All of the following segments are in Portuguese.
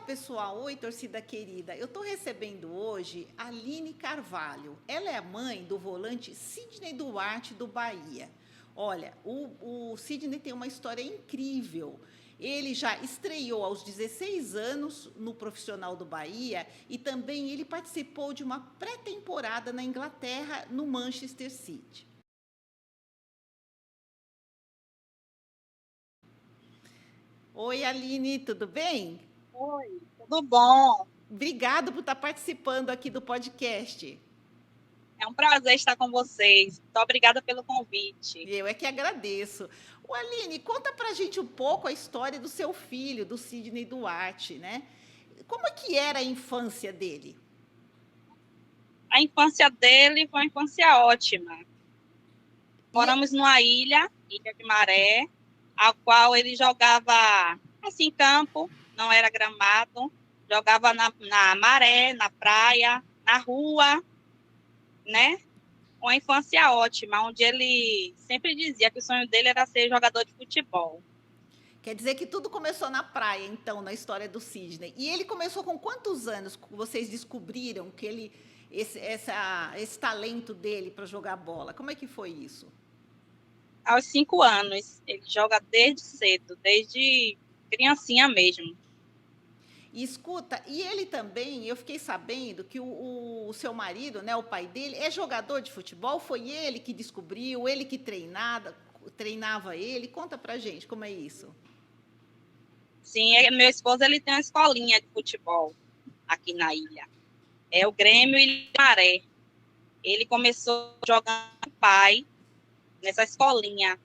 pessoal. Oi, torcida querida. Eu estou recebendo hoje a Aline Carvalho. Ela é a mãe do volante Sidney Duarte, do Bahia. Olha, o Sidney tem uma história incrível. Ele já estreou aos 16 anos no profissional do Bahia e também ele participou de uma pré-temporada na Inglaterra, no Manchester City. Oi, Aline, tudo bem? Oi, tudo bom? Obrigado por estar participando aqui do podcast. É um prazer estar com vocês. Muito obrigada pelo convite. Eu é que agradeço. O Aline, conta pra gente um pouco a história do seu filho, do Sidney Duarte, né? Como é que era a infância dele? A infância dele foi uma infância ótima. E, Moramos numa ilha de Maré, a qual ele jogava assim em campo, não era gramado, jogava na maré, na praia, na rua, né? Uma infância ótima, onde ele sempre dizia que o sonho dele era ser jogador de futebol. quer dizer que tudo começou na praia, então, na história do Sidney. E ele começou com quantos anos que vocês descobriram que ele esse talento dele para jogar bola? Como é que foi isso? Aos 5 anos, ele joga desde cedo, desde criancinha mesmo. E escuta, e ele também, eu fiquei sabendo que o seu marido, né, o pai dele, é jogador de futebol, foi ele que descobriu, ele que treinava ele. Conta pra gente como é isso. Sim, meu esposo ele tem uma escolinha de futebol aqui na ilha. É o Grêmio Ilha Maré. Ele começou jogando com o pai nessa escolinha,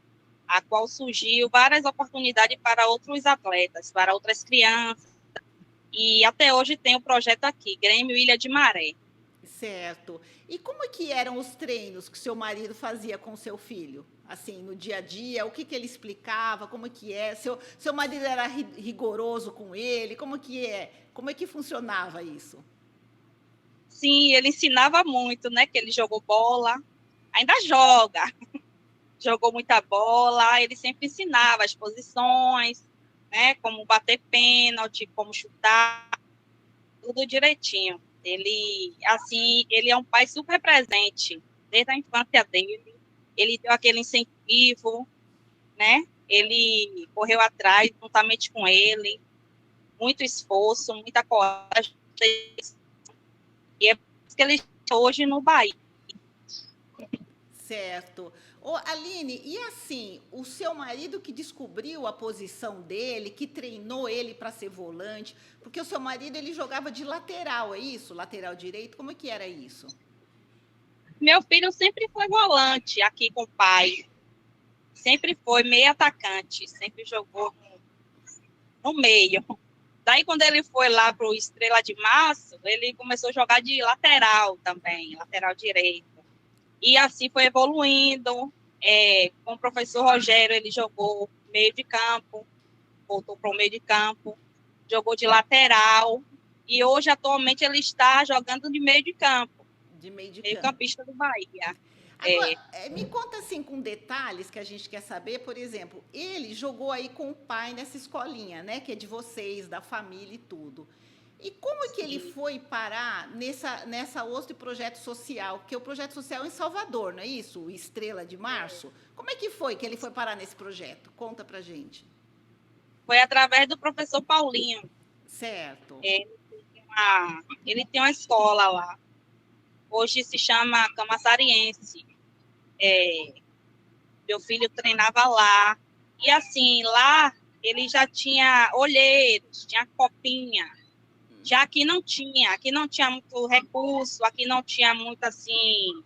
a qual surgiu várias oportunidades para outros atletas, para outras crianças. E até hoje tem o projeto aqui, Grêmio Ilha de Maré. Certo. E como é que eram os treinos que seu marido fazia com seu filho? Assim, no dia a dia, o que, que ele explicava, como é que é? Seu marido era rigoroso com ele? Como que é? Como é que funcionava isso? Sim, ele ensinava muito, né? Que ele jogou bola, ainda joga, jogou muita bola, ele sempre ensinava as posições, né, como bater pênalti, como chutar, tudo direitinho. Ele, assim, ele é um pai super presente, desde a infância dele, ele deu aquele incentivo, né, ele correu atrás juntamente com ele, muito esforço, muita coragem, e é por isso que ele está hoje no Bahia. Certo. Ô, Aline, e assim, o seu marido que descobriu a posição dele, que treinou ele para ser volante, porque o seu marido ele jogava de lateral, é isso? Lateral direito? Como é que era isso? Meu filho sempre foi volante aqui com o pai, sempre foi meio atacante, sempre jogou no meio. Daí, quando ele foi lá para o Estrela de Março, ele começou a jogar de lateral também, lateral direito. E assim foi evoluindo. Com o professor Rogério, ele jogou meio de campo, voltou para o meio de campo, jogou de lateral. E hoje, atualmente, ele está jogando de meio de campo, De meio de meio campo. campista do Bahia. Agora, É, me conta assim com detalhes que a gente quer saber, por exemplo, ele jogou aí com o pai nessa escolinha, né, que é de vocês, da família e tudo. E como é que ele sim, foi parar nessa outro projeto social, que é o projeto social em Salvador, não é isso? O Estrela de Março. Como é que foi que ele foi parar nesse projeto? Conta pra gente. foi através do professor Paulinho. Certo. Ele tem uma escola lá. Hoje se chama Camaçariense. É, meu filho treinava lá. E assim, lá ele já tinha olheiros, tinha copinha. Já aqui não tinha muito recurso, aqui não tinha muita assim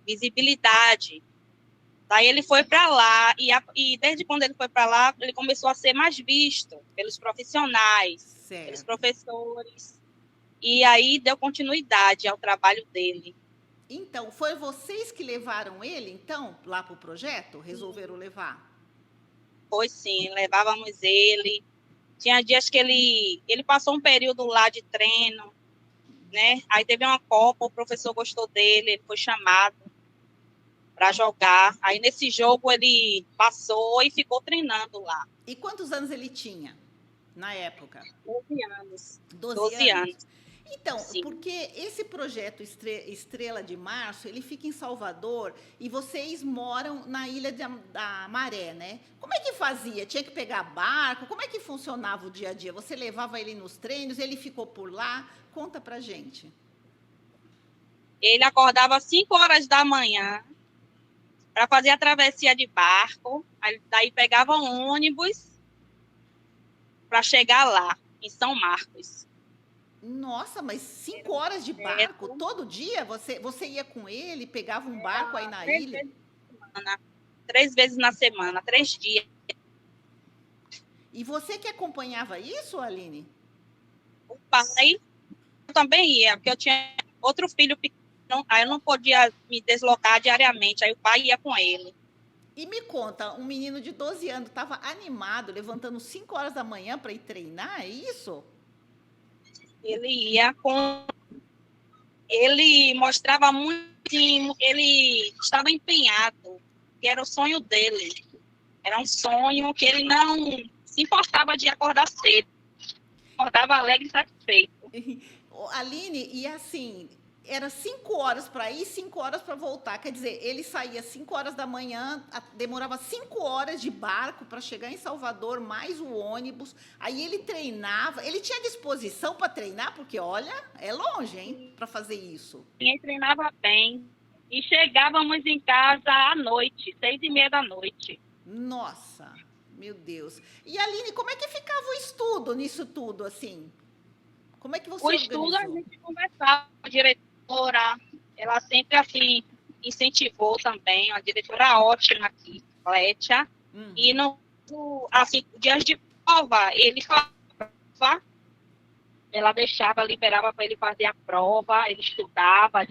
visibilidade. Daí ele foi para lá e desde quando ele foi para lá, ele começou a ser mais visto pelos profissionais, pelos Certo. professores. E aí deu continuidade ao trabalho dele. Então, foi vocês que levaram ele, então, lá para o projeto? Resolveram Sim, levar? foi sim, levávamos ele. Tinha dias que ele passou um período lá de treino, né? Aí teve uma Copa, o professor gostou dele, ele foi chamado para jogar. Aí nesse jogo ele passou e ficou treinando lá. E quantos anos ele tinha na época? 12 anos. 12 12 anos. anos, Então, sim. porque esse projeto Estrela de Março, ele fica em Salvador e vocês moram na Ilha da Maré, né? Como é que fazia? Tinha que pegar barco? Como é que funcionava o dia a dia? Você levava ele nos treinos, ele ficou por lá? Conta pra gente. Ele acordava às 5 horas da manhã para fazer a travessia de barco, aí daí pegava um ônibus para chegar lá, em São Marcos. Nossa, mas Era 5 horas de barco perto, todo dia? Você ia com ele, pegava um barco aí era na 3 ilha? vezes na semana. 3 vezes na semana, 3 dias. E você que acompanhava isso, Aline? O pai eu também ia, porque eu tinha outro filho pequeno, aí eu não podia me deslocar diariamente, aí o pai ia com ele. E me conta, um menino de 12 anos estava animado, levantando 5 horas da manhã para ir treinar, é isso? Ele ia com. Ele mostrava muito, ele estava empenhado, que era o sonho dele. Era um sonho que ele não se importava de acordar cedo, acordava alegre e satisfeito. Aline, e assim, era 5 horas para ir, 5 horas para voltar. Quer dizer, ele saía 5 horas da manhã, demorava 5 horas de barco para chegar em Salvador, mais o ônibus. Aí ele treinava, ele tinha disposição para treinar, porque olha, é longe, hein, para fazer isso. Ele treinava bem e chegávamos em casa à noite, 6:30 da noite. Nossa, meu Deus. E Aline, como é que ficava o estudo nisso tudo, assim? Como é que O você estudo a organizou? gente conversava com a diretora, ela sempre assim incentivou também, uma diretora ótima aqui, Clétia, e Uhum. no assim, dias de prova, ele falava, ela deixava, liberava para ele fazer a prova, ele estudava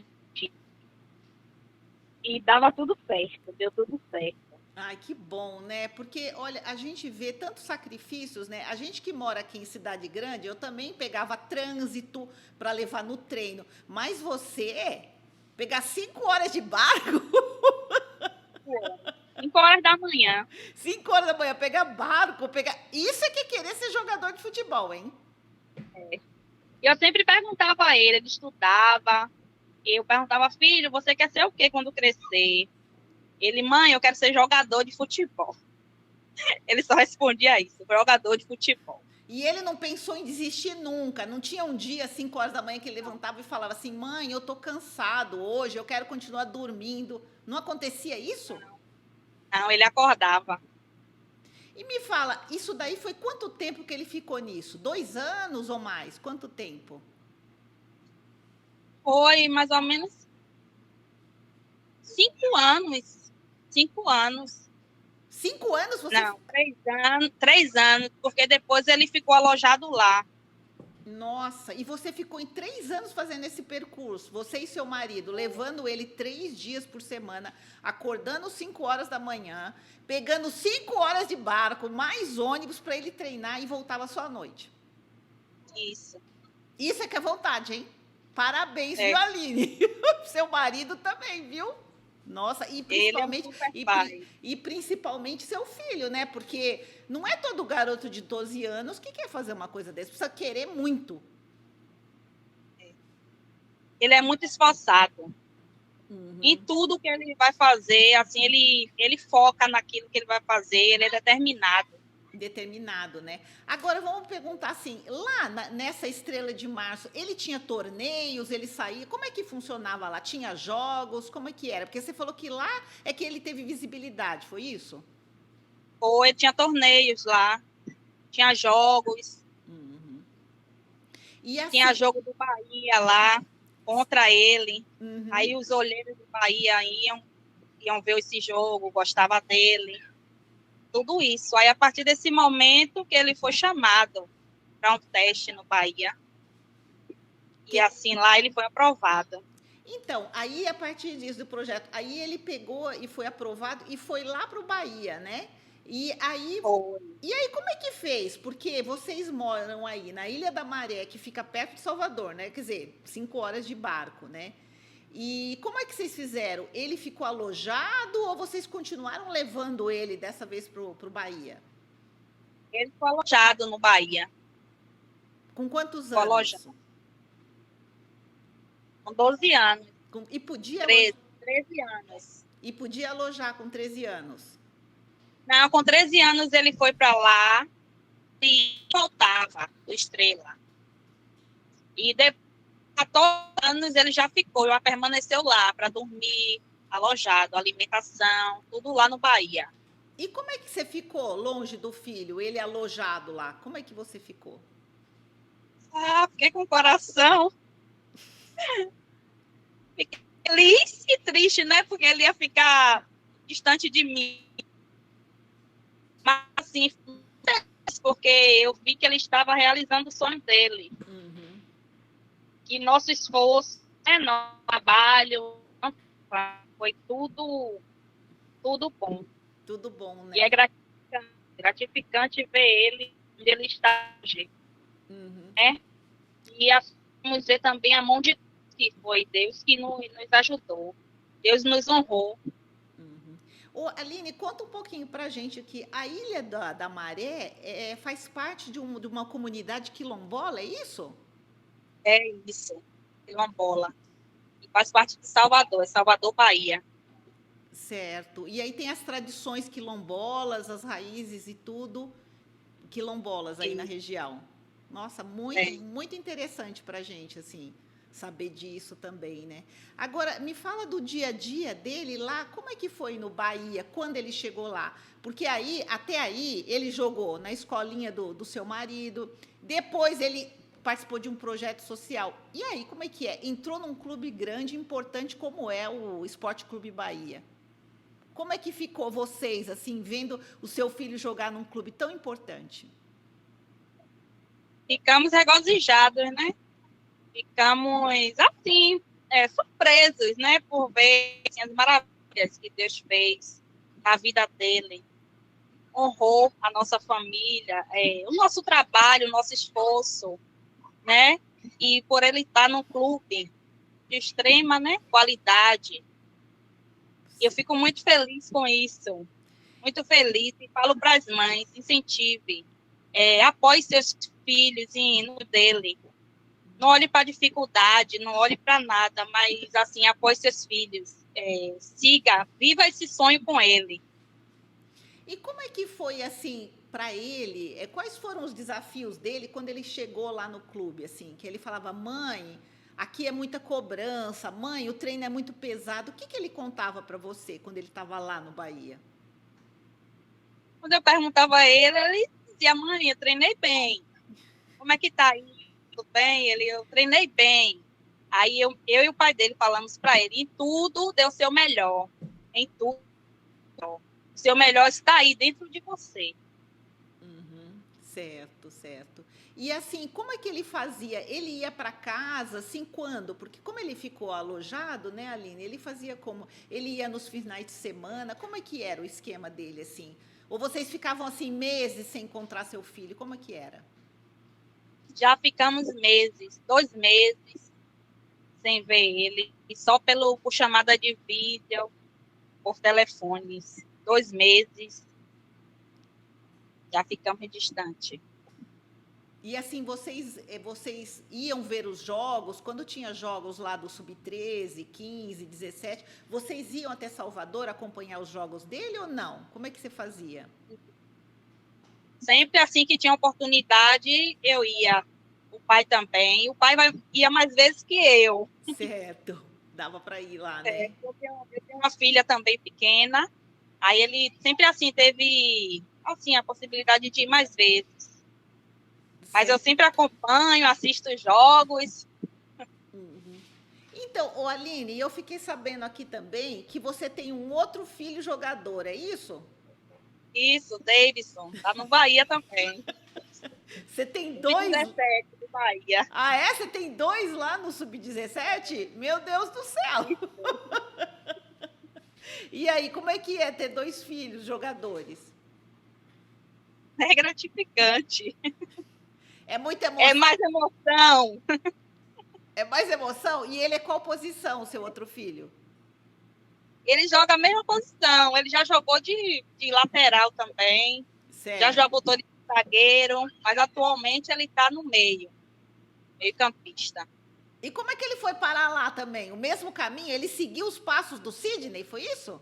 e dava tudo certo, deu tudo certo. Ai, que bom, né? Porque, olha, a gente vê tantos sacrifícios, né? A gente que mora aqui em cidade grande, eu também pegava trânsito para levar no treino. Mas você, pegar 5 horas de barco, 5 horas da manhã. 5 horas da manhã, pegar barco, pegar. Isso é que é querer ser jogador de futebol, hein? Eu sempre perguntava a ele, ele estudava, eu perguntava, filho, você quer ser o quê quando crescer? Ele, mãe, eu quero ser jogador de futebol. Ele só respondia isso, jogador de futebol. E ele não pensou em desistir nunca. Não tinha um dia, 5 horas da manhã, que ele levantava e falava assim: mãe, eu tô cansado hoje, eu quero continuar dormindo. Não acontecia isso? Não, ele acordava. E me fala, isso daí foi quanto tempo que ele ficou nisso? 2 anos ou mais? Quanto tempo? Foi mais ou menos 5 anos. 5 anos. 5 anos você. Não, 3 anos. 3 anos, porque depois ele ficou alojado lá. Nossa, e você ficou em 3 anos fazendo esse percurso, você e seu marido, levando ele 3 dias por semana, acordando 5 horas da manhã, pegando 5 horas de barco, mais ônibus para ele treinar e voltava só à noite. Isso. Isso é que é vontade, hein? Parabéns, viu, É, Aline? Seu marido também, viu? Nossa, ele é um super pai. e principalmente seu filho, né? Porque não é todo garoto de 12 anos que quer fazer uma coisa dessa, precisa querer muito. Ele é muito esforçado. Em Uhum. tudo que ele vai fazer, assim, ele foca naquilo que ele vai fazer, ele é determinado. Determinado, né? Agora vamos perguntar assim, lá nessa Estrela de Março, ele tinha torneios, ele saía, como é que funcionava lá? Tinha jogos, como é que era? Porque você falou que lá é que ele teve visibilidade, foi isso? Ou ele tinha torneios lá, tinha jogos, Uhum. E tinha assim, jogo do Bahia lá, contra ele. uhum. Aí os olheiros do Bahia iam ver esse jogo, gostava dele, tudo isso. Aí, a partir desse momento que ele foi chamado para um teste no Bahia, e Que, assim, lá ele foi aprovado. então, aí a partir disso do projeto, aí ele pegou e foi aprovado e foi lá para o Bahia, né? E aí, Foi. e aí como é que fez? Porque vocês moram aí na Ilha da Maré, que fica perto de Salvador, né? Quer dizer, 5 horas de barco, né? E como é que vocês fizeram? Ele ficou alojado ou vocês continuaram levando ele dessa vez para o Bahia? Ele foi alojado no Bahia. Com quantos Foi anos? alojado com 12 anos, E podia 13 anos. E podia alojar com 13 anos. Não, com 13 anos ele foi para lá e voltava do Estrela. E depois de 14 anos ele já ficou, já permaneceu lá para dormir, alojado, alimentação, tudo lá no Bahia. E como é que você ficou longe do filho, ele alojado lá? Como é que você ficou? Ah, fiquei com o coração. Fiquei feliz e triste, né? Porque ele ia ficar distante de mim. Mas, assim, porque eu vi que ele estava realizando o sonho dele. Uhum. Que nosso esforço, né, nosso trabalho, foi tudo bom. Tudo bom, né? E é gratificante ver ele onde ele está hoje. Uhum. Né? E vamos ver também a mão de Deus, que foi Deus que nos ajudou. Deus nos honrou. Uhum. Ô, Aline, conta um pouquinho pra gente aqui. A Ilha da Maré faz parte de uma comunidade quilombola, é isso? É isso. Quilombola. E faz parte de Salvador, é Salvador, Bahia. Certo. E aí tem as tradições quilombolas, as raízes e tudo quilombolas aí na E, região. Nossa, muito, é, muito interessante para a gente, assim, saber disso também, né? Agora, me fala do dia a dia dele lá, como é que foi no Bahia, quando ele chegou lá? Porque aí, até aí, ele jogou na escolinha do seu marido, depois ele participou de um projeto social. E aí, como é que é? Entrou num clube grande, importante, como é o Esporte Clube Bahia. Como é que ficou vocês, assim, vendo o seu filho jogar num clube tão importante? ficamos regozijados, né? Ficamos, assim, surpresos, né? Por ver assim, as maravilhas que Deus fez na vida dele. Honrou a nossa família, o nosso trabalho, o nosso esforço, né? E por ele estar num clube de extrema, né, qualidade. E eu fico muito feliz com isso. Muito feliz. E falo para as mães, incentive. Apoie seus filhos no dele. Não olhe para a dificuldade, não olhe para nada, mas, assim, apoie seus filhos. Siga, viva esse sonho com ele. E como é que foi assim para ele? Quais foram os desafios dele quando ele chegou lá no clube? Assim, que ele falava, mãe, aqui é muita cobrança, mãe, o treino é muito pesado. O que ele contava para você quando ele estava lá no Bahia? Quando eu perguntava a ele, ele dizia, mãe, eu treinei bem. Como é que tá aí? Tudo bem? Eu treinei bem. Aí eu e o pai dele falamos para ele, em tudo deu o seu melhor. Em tudo. O seu melhor está aí dentro de você. Uhum, certo, certo. E assim, como é que ele fazia? Ele ia para casa, assim, quando? Porque como ele ficou alojado, né, Aline? Ele fazia como? Ele ia nos finais de semana? Como é que era o esquema dele, assim? Ou vocês ficavam, assim, meses sem encontrar seu filho? Como é que era? Já ficamos meses, 2 meses, sem ver ele, e só por chamada de vídeo, por telefones. 2 meses, já ficamos distante. E assim, vocês iam ver os jogos, quando tinha jogos lá do Sub-13, 15, 17, vocês iam até Salvador acompanhar os jogos dele ou não? Como é que você fazia? Sempre assim que tinha oportunidade, eu ia. O pai também. O pai ia mais vezes que eu. Certo, dava para ir lá, né? Eu tenho uma filha também pequena. Aí ele sempre assim teve assim a possibilidade de ir mais vezes. Mas eu Certo. sempre acompanho, assisto os jogos. Uhum. Então, ô Aline, eu fiquei sabendo aqui também que você tem um outro filho jogador, é isso? Isso, Davidson, tá no Bahia também. Você tem dois? Sub-17 do Bahia. Ah, é? Você tem dois lá no Sub-17? Meu Deus do céu! E aí, como é que é ter dois filhos jogadores? É gratificante. É muita É emoção? mais emoção. É mais emoção? E ele é qual posição, o seu outro filho? Ele joga a mesma posição. Ele já jogou de lateral também. Já Certo. jogou todo. zagueiro, mas atualmente ele está no meio-campista. E como é que ele foi parar lá também? O mesmo caminho? Ele seguiu os passos do Sidney, foi isso?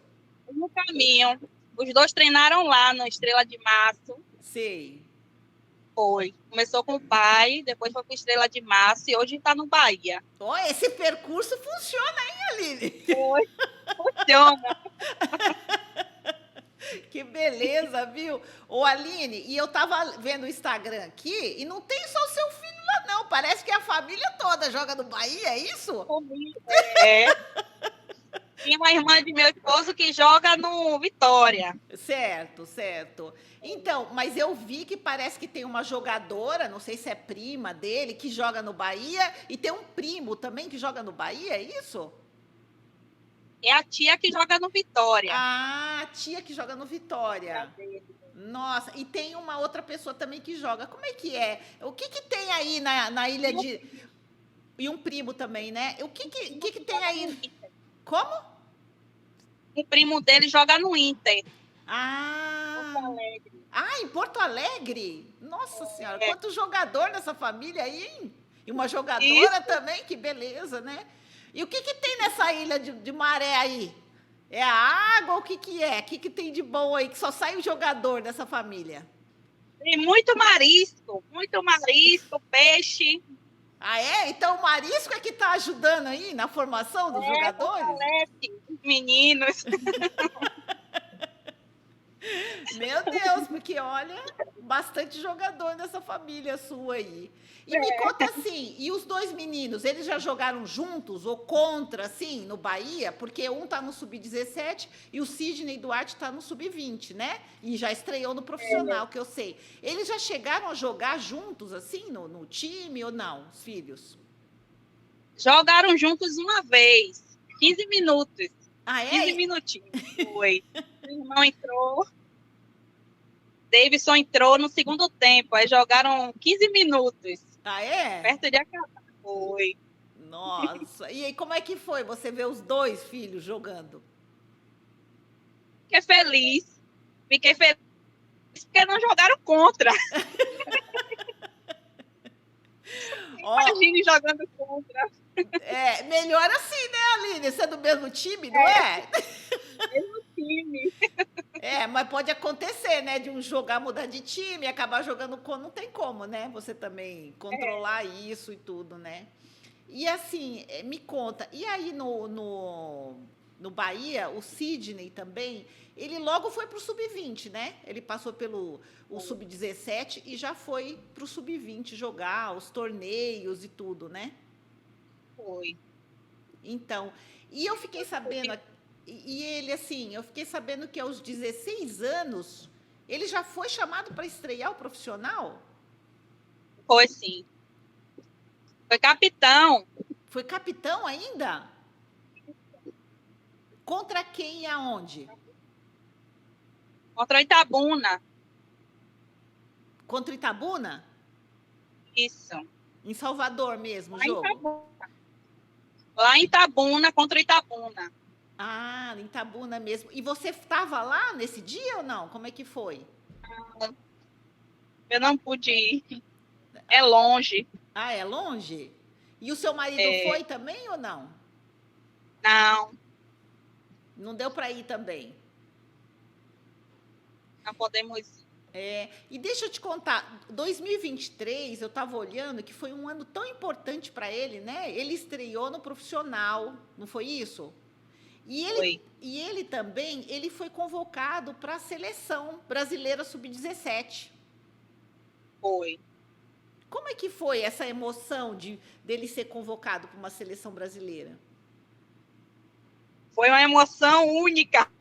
No caminho, os dois treinaram lá no Estrela de Março. Sei. Foi. Começou com o pai, depois foi para o Estrela de Março e hoje está no Bahia. Oh, esse percurso funciona, hein, Aline? Foi. Funciona. Que beleza, viu? Ô, Aline, e eu tava vendo o Instagram aqui e não tem só o seu filho lá, não. Parece que a família toda joga no Bahia, é isso? É. Tem uma irmã de meu esposo que joga no Vitória. Certo, certo. Então, mas eu vi que parece que tem uma jogadora, não sei se é prima dele, que joga no Bahia, e tem um primo também que joga no Bahia, é isso? É a tia que joga no Vitória. Ah, a tia que joga no Vitória. Nossa, e tem uma outra pessoa também que joga. Como é que é? O que que tem aí na ilha de... E um primo também, né? O que tem aí? Como? O primo dele joga no Inter. Ah, em Porto Alegre? Nossa Senhora, quanto jogador nessa família aí, hein? E uma jogadora também, que beleza, né? E o que que tem nessa ilha de Maré aí? É a água ou o que que é? O que que tem de bom aí, que só sai um jogador dessa família? Tem muito marisco, peixe. Ah, é? Então o marisco é que está ajudando aí na formação dos jogadores? Fortalece os meninos. Meu Deus, porque olha, bastante jogador nessa família sua aí. E me conta assim, e os dois meninos, eles já jogaram juntos ou contra, assim, no Bahia? Porque um tá no Sub-17 e o Sidney Duarte tá no Sub-20, né? E já estreou no profissional, que eu sei. Eles já chegaram a jogar juntos, assim, no time ou não, os filhos? Jogaram juntos uma vez. 15 minutos. Ah, é? 15 minutinhos. Foi. O irmão entrou. Davidson entrou no segundo tempo. Aí jogaram 15 minutos. Ah, é? Perto de acabar. Foi. Nossa. E aí, como é que foi você ver os dois filhos jogando? Fiquei feliz porque não jogaram contra. Imagine jogando contra. É, melhor assim, né, Aline? Você é do mesmo time, não é? Mesmo time. É, mas pode acontecer, né? De um jogar, mudar de time, acabar jogando com. Não tem como, né? Você também controlar isso e tudo, né? E assim, me conta, e aí no Bahia, o Sidney também, ele logo foi para o Sub-20, né? Ele passou pelo o Sub-17 e já foi para o Sub-20 jogar os torneios e tudo, né? Foi. Então, e eu fiquei sabendo, e ele assim, eu fiquei sabendo que aos 16 anos, ele já foi chamado para estrear o profissional? Foi sim. Foi capitão. Foi capitão ainda? Contra quem e aonde? Contra o Itabuna. Contra Itabuna? Isso. Em Salvador mesmo, o jogo? Lá em Itabuna, contra o Itabuna. Ah, em Itabuna mesmo. E você estava lá nesse dia ou não? Como é que foi? Eu não pude ir. É longe. Ah, é longe? E o seu marido foi também ou não? Não. Não deu para ir também? Não podemos ir. É, e deixa eu te contar, 2023, eu estava olhando que foi um ano tão importante para ele, né? Ele estreou no profissional, não foi isso? E ele também, ele foi convocado para a seleção brasileira sub-17. Foi. Como é que foi essa emoção dele ser convocado para uma seleção brasileira? Foi uma emoção única.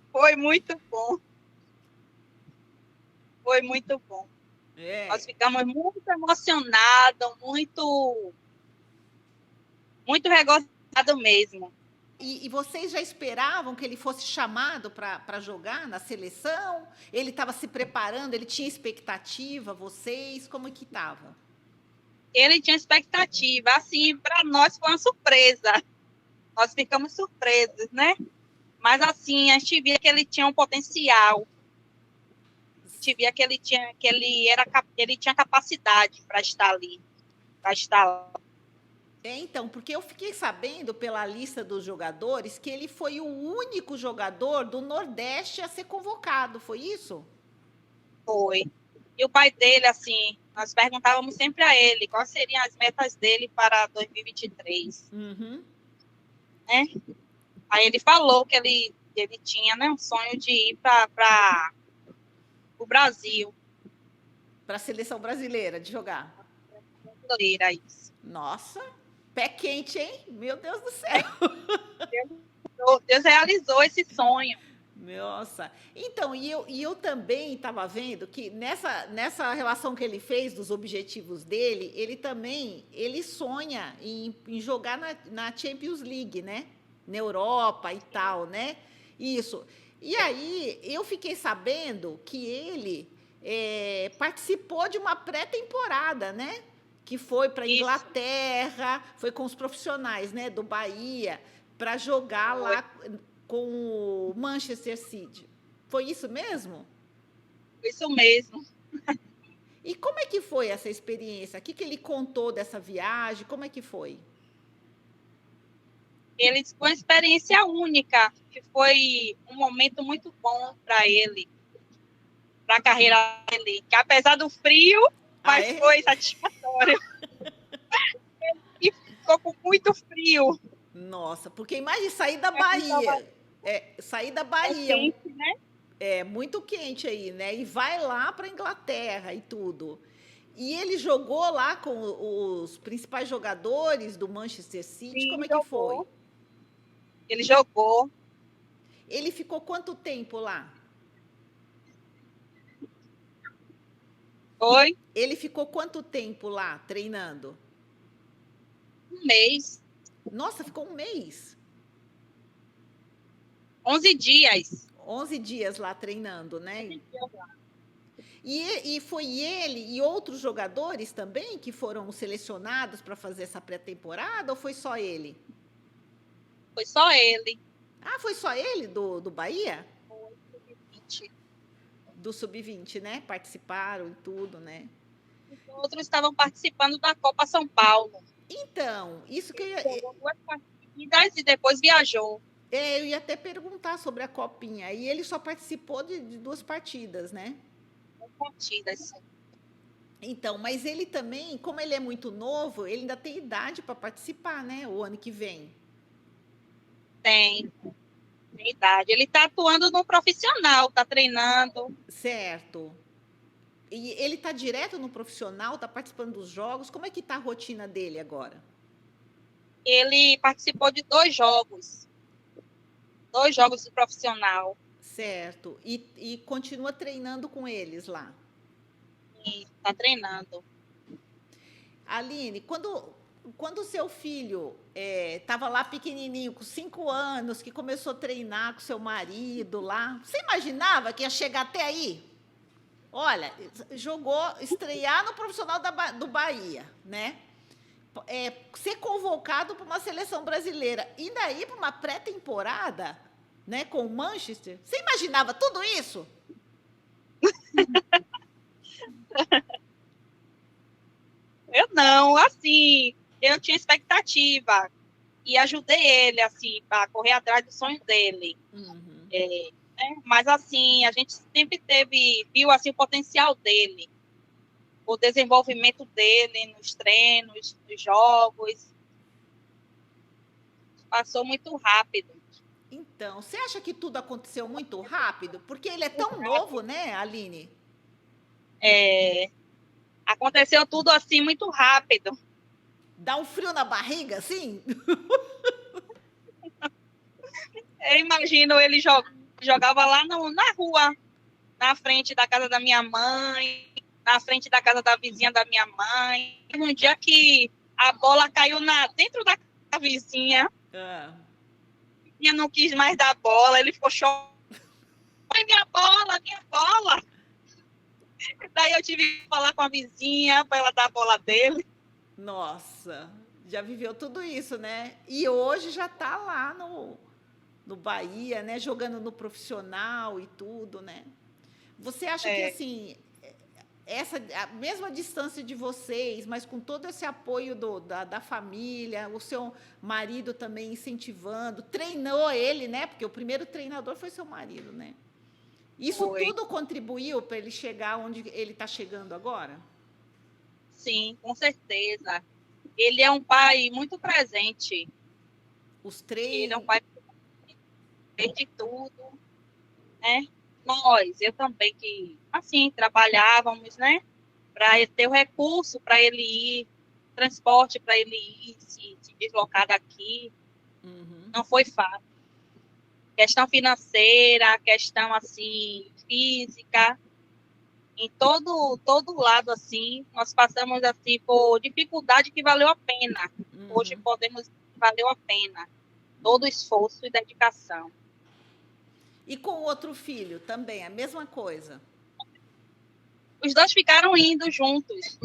Foi muito bom. Foi muito bom. É. Nós ficamos muito emocionados, muito regozijados mesmo. E vocês já esperavam que ele fosse chamado para jogar na seleção? Ele estava se preparando, ele tinha expectativa, vocês, como é que estava? Ele tinha expectativa, assim, para nós foi uma surpresa. Nós ficamos surpresos, né? Mas, assim, a gente via que ele tinha um potencial. gente via ele tinha capacidade para estar ali, para estar lá. Então, porque eu fiquei sabendo pela lista dos jogadores que ele foi o único jogador do Nordeste a ser convocado, foi isso? Foi. E o pai dele, assim, nós perguntávamos sempre a ele quais seriam as metas dele para 2023, Uhum. né? Aí ele falou que ele tinha, né, um sonho de ir para o Brasil. Para a seleção brasileira de jogar. Brasileira, isso. Nossa, pé quente, hein? Meu Deus do céu. É, Deus realizou esse sonho. Nossa. Então, e eu também estava vendo que nessa relação que ele fez dos objetivos dele, ele sonha em jogar na Champions League, né? Na Europa e tal, né? Isso. E aí, eu fiquei sabendo que ele participou de uma pré-temporada, né? Que foi para a Isso. Inglaterra, foi com os profissionais, né? Do Bahia, para jogar Foi. lá com o Manchester City. Foi isso mesmo? Isso mesmo. E como é que foi essa experiência? O que ele contou dessa viagem? Como é que foi? Ele foi uma experiência única, que foi um momento muito bom para ele, para a carreira dele, que apesar do frio, Ah, mas é? foi satisfatório. E ficou com muito frio. Nossa, porque imagine sair da Aqui em Bahia. Salvador Sair da é Bahia, quente, né? é muito quente aí, né? E vai lá para a Inglaterra e tudo. E ele jogou lá com os principais jogadores do Manchester City. Como Sim, é que foi? jogou. Ele jogou. Ele ficou quanto tempo lá? Foi Ele ficou quanto tempo lá treinando? um mês, Nossa, ficou um mês. 11 dias. 11 dias lá treinando, né? 11 dias lá. E foi ele e outros jogadores também que foram selecionados para fazer essa pré-temporada ou foi só ele? Foi só ele. Ah, foi só ele do Bahia? Foi sub-20. Do Sub-20, né? Participaram e tudo, né? Os outros estavam participando da Copa São Paulo. Então, isso que Ele jogou 2 partidas e depois viajou. eu ia até perguntar sobre a Copinha. E ele só participou de 2 partidas, né? 2 partidas. Então, mas ele também, como ele é muito novo, ele ainda tem idade para participar, né? O ano que vem. Tem idade. Ele está atuando no profissional, está treinando. Certo. E ele está direto no profissional, está participando dos jogos. Como é que está a rotina dele agora? Ele participou de 2 jogos do profissional. Certo. E continua treinando com eles lá. E está treinando. Aline, quando o seu filho estava lá pequenininho, com 5 anos, que começou a treinar com seu marido lá, você imaginava que ia chegar até aí? Olha, estrear no profissional do Bahia, né? Ser convocado para uma seleção brasileira e daí para uma pré-temporada, né, com o Manchester. Você imaginava tudo isso? Eu não, assim, eu tinha expectativa e ajudei ele, assim, para correr atrás do sonho dele. Uhum. Mas, assim, a gente sempre viu, assim, o potencial dele, o desenvolvimento dele nos treinos, nos jogos. Passou muito rápido. Então, você acha que tudo aconteceu muito rápido? Porque ele é tão novo, né, Aline? É, aconteceu tudo, assim, muito rápido. Dá um frio na barriga, assim? Eu imagino ele jogava lá na rua, na frente da casa da minha mãe, na frente da casa da vizinha da minha mãe. Um dia que a bola caiu dentro da casa da vizinha, Ah. a vizinha não quis mais dar bola, ele ficou chorando. Minha bola, minha bola. Daí eu tive que falar com a vizinha para ela dar a bola dele. Nossa, já viveu tudo isso, né? E hoje já está lá no Bahia, né? Jogando no profissional e tudo, né? Você acha que, assim, essa, a mesma distância de vocês, mas com todo esse apoio da família, o seu marido também incentivando, treinou ele, né? Porque o primeiro treinador foi seu marido, né? Isso Foi. tudo contribuiu para ele chegar onde ele está chegando agora? Sim, com certeza. Ele é um pai muito presente. Os Ele é um treinos. pai que fez de tudo, né? Nós, eu também, que, assim, trabalhávamos, né? Para ter o recurso para ele ir, transporte para ele ir, se deslocar daqui. Uhum, Não foi fácil. Questão financeira, questão, assim, física, em todo lado, assim, nós passamos, assim, por dificuldade que valeu a pena. Hoje uhum. podemos dizer que valeu a pena todo o esforço e dedicação. E com o outro filho também, a mesma coisa. Os dois ficaram indo juntos.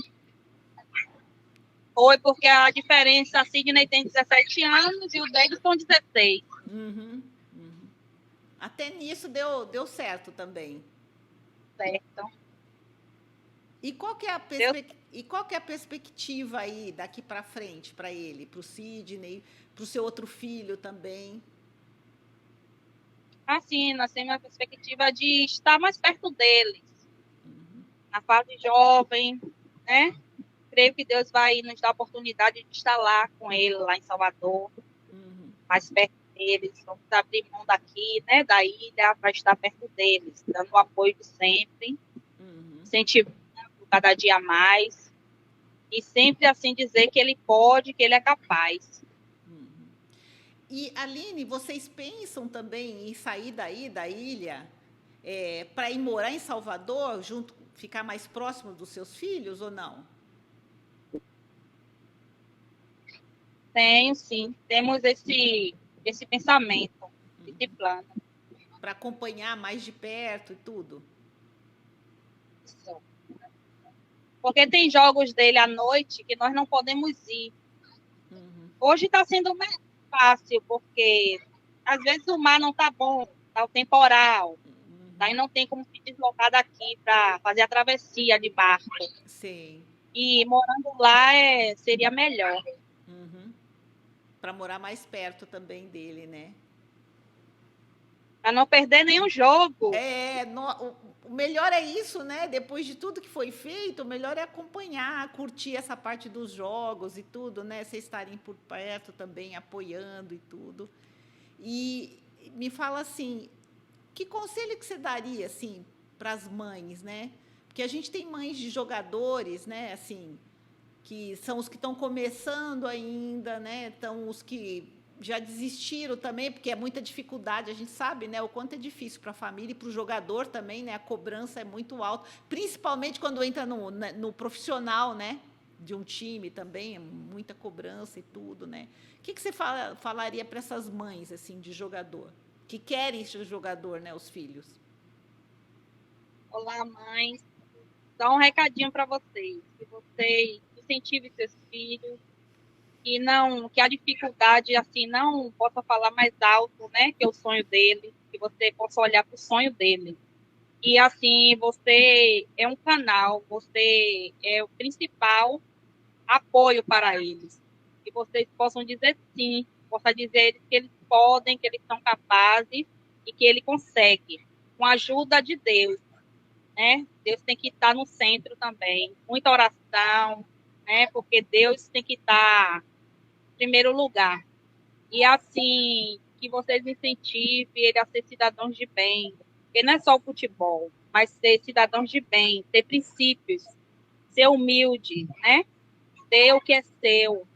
Foi porque a diferença, a Sidney tem 17 anos e o Davidson 16. Uhum, uhum. Até nisso deu certo também. Certo? E qual que é a Deu e qual que é a perspectiva aí daqui para frente para ele, para o Sidney, para o seu outro filho também? assim, nós temos a perspectiva de estar mais perto deles, na fase jovem, né? Creio que Deus vai nos dar a oportunidade de estar lá com ele, lá em Salvador, Uhum, mais perto deles. Vamos abrir mão daqui, né, da ilha, para estar perto deles, dando o apoio de sempre, uhum, incentivando cada dia mais, e sempre assim dizer que ele pode, que ele é capaz. uhum. E Aline, vocês pensam também em sair daí da ilha para ir morar em Salvador, junto, ficar mais próximo dos seus filhos ou não? Tenho, sim, temos esse pensamento, esse plano. Para acompanhar mais de perto e tudo? Porque tem jogos dele à noite que nós não podemos ir. Uhum, Hoje está sendo mais fácil, porque às vezes o mar não está bom, está o temporal, daí uhum. não tem como se deslocar daqui para fazer a travessia de barco. Sei. E morando lá seria melhor. Uhum. Para morar mais perto também dele, né? Para não perder nenhum jogo. O melhor é isso, né? Depois de tudo que foi feito, o melhor é acompanhar, curtir essa parte dos jogos e tudo, né? Vocês estarem por perto também, apoiando e tudo. E me fala assim, que conselho que você daria assim para as mães, né? Porque a gente tem mães de jogadores, né? Assim, que são os que estão começando ainda, né? Então os que já desistiram também, porque é muita dificuldade, a gente sabe, né, o quanto é difícil para a família e para o jogador também, né? A cobrança é muito alta, principalmente quando entra no profissional, né? De um time também, é muita cobrança e tudo, né? O que você falaria para essas mães assim de jogador que querem ser jogador, né, os filhos? Olá, mães. Dá um recadinho para vocês. Que vocês incentivem seus filhos. Que não, que a dificuldade assim não possa falar mais alto, né, que é o sonho dele, que você possa olhar para o sonho dele. E assim, você é um canal, você é o principal apoio para eles. Que vocês possam dizer sim, possa dizer que eles podem, que eles são capazes e que ele consegue, com a ajuda de Deus, né? Deus tem que estar no centro também, muita oração, né? Porque Deus tem que estar em primeiro lugar. E assim, que vocês incentivem ele a ser cidadãos de bem. Porque não é só o futebol, mas ser cidadãos de bem, ter princípios, ser humilde, né? Ter o que é seu,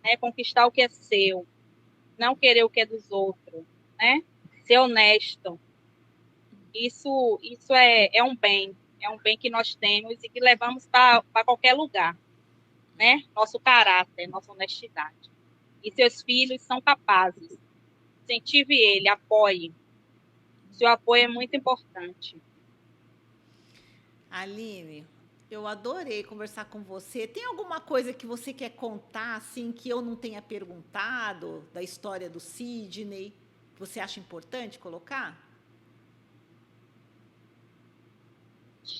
né? Conquistar o que é seu, não querer o que é dos outros, né? Ser honesto. Isso é um bem que nós temos e que levamos para qualquer lugar, né? Nosso caráter, nossa honestidade. E seus filhos são capazes. Incentive ele, apoie. Seu apoio é muito importante. Aline, eu adorei conversar com você. Tem alguma coisa que você quer contar, assim, que eu não tenha perguntado da história do Sidney? Que você acha importante colocar?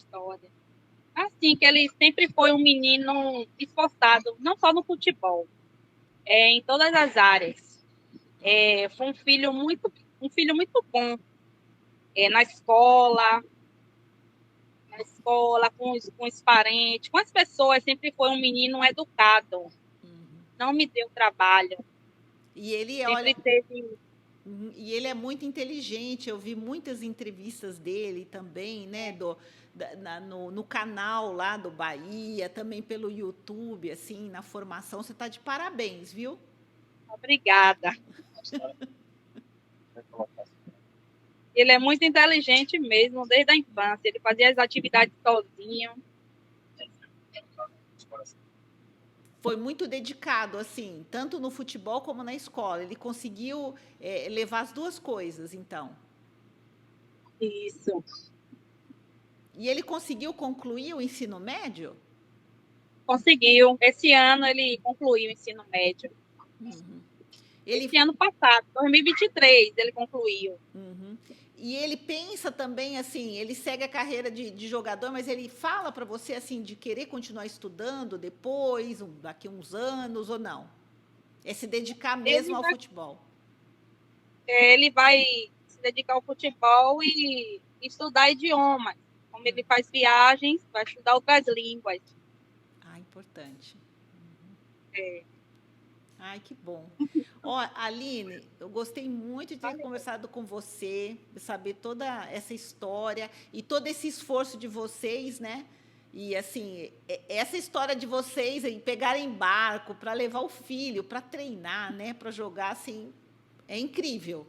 história. Assim, que ele sempre foi um menino esforçado, não só no futebol, em todas as áreas. Foi um filho muito bom na escola, com os parentes, com as pessoas, sempre foi um menino educado, não me deu trabalho. E ele, Sempre olha, teve. e ele é muito inteligente. Eu vi muitas entrevistas dele também, né, no canal lá do Bahia, também pelo YouTube, assim, na formação. Você está de parabéns, viu? Obrigada. Ele é muito inteligente mesmo, desde a infância. Ele fazia as atividades sozinho. Foi muito dedicado, assim, tanto no futebol como na escola. Ele conseguiu levar as duas coisas, então. Isso. E ele conseguiu concluir o ensino médio? Conseguiu. Esse ano ele concluiu o ensino médio. Esse Ele, ano passado, 2023, ele concluiu. E ele pensa também assim, ele segue a carreira de jogador, mas ele fala para você assim de querer continuar estudando depois, daqui uns anos ou não? É se dedicar mesmo ao futebol. Ele vai se dedicar ao futebol e estudar idiomas. Como ele faz viagens, vai estudar outras línguas. Ah, importante. É. Ai, que bom. Ó, Aline, eu gostei muito de ter conversado com você, de saber toda essa história e todo esse esforço de vocês, né? E assim, essa história de vocês em pegarem barco para levar o filho, para treinar, né, para jogar assim, é incrível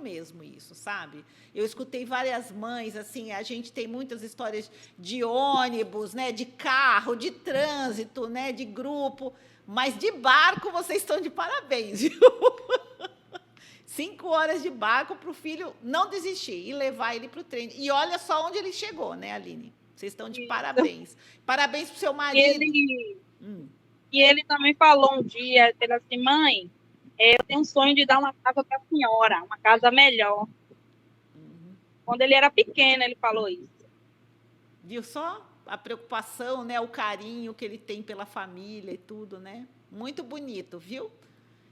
mesmo isso, sabe? Eu escutei várias mães, assim, a gente tem muitas histórias de ônibus, né, de carro, de trânsito, né, de grupo, mas de barco vocês estão de parabéns, viu? 5 horas de barco para o filho não desistir e levar ele para o treino. E olha só onde ele chegou, né, Aline? Vocês estão de parabéns. Parabéns para o seu marido. E ele também falou um dia, ele assim, mãe, eu tenho um sonho de dar uma casa para a senhora, uma casa melhor. Quando ele era pequeno, ele falou isso. Viu só? A preocupação, né? O carinho que ele tem pela família e tudo, né? Muito bonito, viu?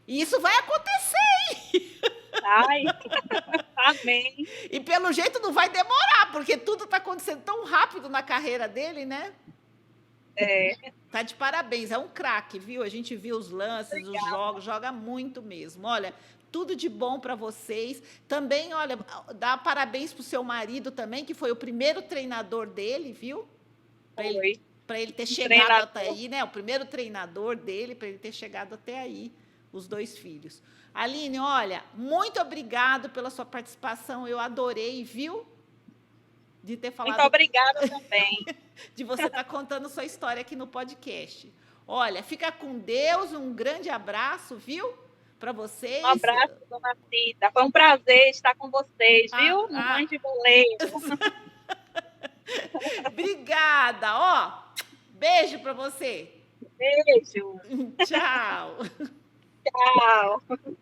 E isso vai acontecer! Ai, amém. E pelo jeito não vai demorar, porque tudo está acontecendo tão rápido na carreira dele, né? Tá de parabéns, é um craque, viu? A gente viu os lances, os jogos, joga muito mesmo. Olha, tudo de bom para vocês. Também, olha, dá parabéns pro seu marido também, que foi o primeiro treinador dele, viu? Para ele ter chegado até aí, né? O primeiro treinador dele, para ele ter chegado até aí, os 2 filhos. Aline, olha, muito obrigado pela sua participação, eu adorei, viu? De ter falado. Muito obrigada também. De você estar contando sua história aqui no podcast. Olha, fica com Deus, um grande abraço, viu? Para vocês. Um abraço, dona Cida. Foi um prazer estar com vocês, viu? No Mãe de Boleiro. Obrigada, ó. Beijo para você. Beijo. Tchau. Tchau.